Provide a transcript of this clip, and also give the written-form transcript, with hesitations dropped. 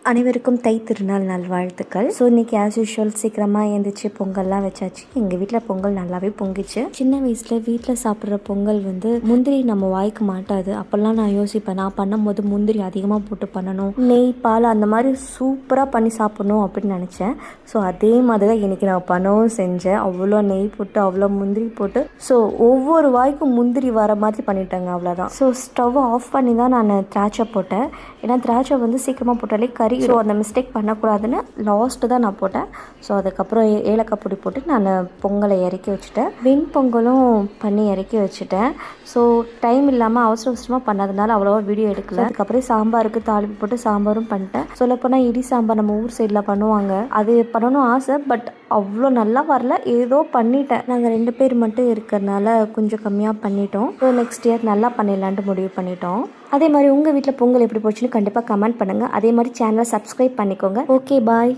அனைவருக்கும் தை திருநாள் நல்வாழ்த்துக்கள். ஸோ இன்றைக்கி ஆஸ் யூஷுவல் சீக்கிரமாக எழுந்திரிச்சு பொங்கல்லாம் வச்சாச்சு. எங்கள் வீட்டில் பொங்கல் நல்லாவே பொங்கிச்சு. சின்ன வயசில் வீட்டில் சாப்பிட்ற பொங்கல் முந்திரி நம்ம வாய்க்கு மாட்டாது. அப்போல்லாம் நான் யோசிப்பேன், நான் பண்ணும்போது முந்திரி அதிகமாக போட்டு பண்ணணும், நெய் பால் அந்த மாதிரி சூப்பராக பண்ணி சாப்பிட்ணும் அப்படின்னு நினச்சேன். ஸோ அதே மாதிரி தான் இன்றைக்கி நான் பண்ணவும் செஞ்சேன். அவ்வளோ நெய் போட்டு அவ்வளோ முந்திரி போட்டு ஸோ ஒவ்வொரு வாய்க்கும் முந்திரி வர மாதிரி பண்ணிட்டேங்க, அவ்வளோதான். ஸோ ஸ்டவ் ஆஃப் பண்ணி தான் நான் திராட்சை போட்டேன். ஏன்னா திராட்சை சீக்கிரமாக போட்டாலே கறி. ஸோ அந்த மிஸ்டேக் பண்ணக்கூடாதுன்னு லாஸ்ட்டு தான் நான் போட்டேன். ஸோ அதுக்கப்புறம் ஏலக்காய் பொடி போட்டு நான் பொங்கலை இறக்கி வச்சுட்டேன். வெண் பொங்கலும் பண்ணி இறக்கி வச்சுட்டேன். ஸோ டைம் இல்லாமல் அவசரமாக பண்ணதுனால அவ்வளோவா வீடியோ எடுக்கல. அதுக்கப்புறம் சாம்பாருக்கு தாளிப்பு போட்டு சாம்பாரும் பண்ணிட்டேன். சொல்லப்போனால் இடி சாம்பார் நம்ம ஊர் சைடில் பண்ணுவாங்க, அது பண்ணணும் ஆசை. பட் அவ்வளோ நல்லா வரல, ஏதோ பண்ணிட்டேன். நாங்கள் 2 பேர் மட்டும் இருக்கிறதுனால கொஞ்சம் கம்மியாக பண்ணிட்டோம். ஸோ நெக்ஸ்ட் இயர் நல்லா பண்ணிடலான்ட்டு முடிவு பண்ணிட்டோம். அதே மாதிரி உங்கள் வீட்டில் பொங்கல் எப்படி போச்சுன்னு கண்டிப்பாக கமெண்ட் பண்ணுங்கள். அதே மாதிரி சேனலை சப்ஸ்கிரைப் பண்ணிக்கோங்க. ஓகே, பாய்.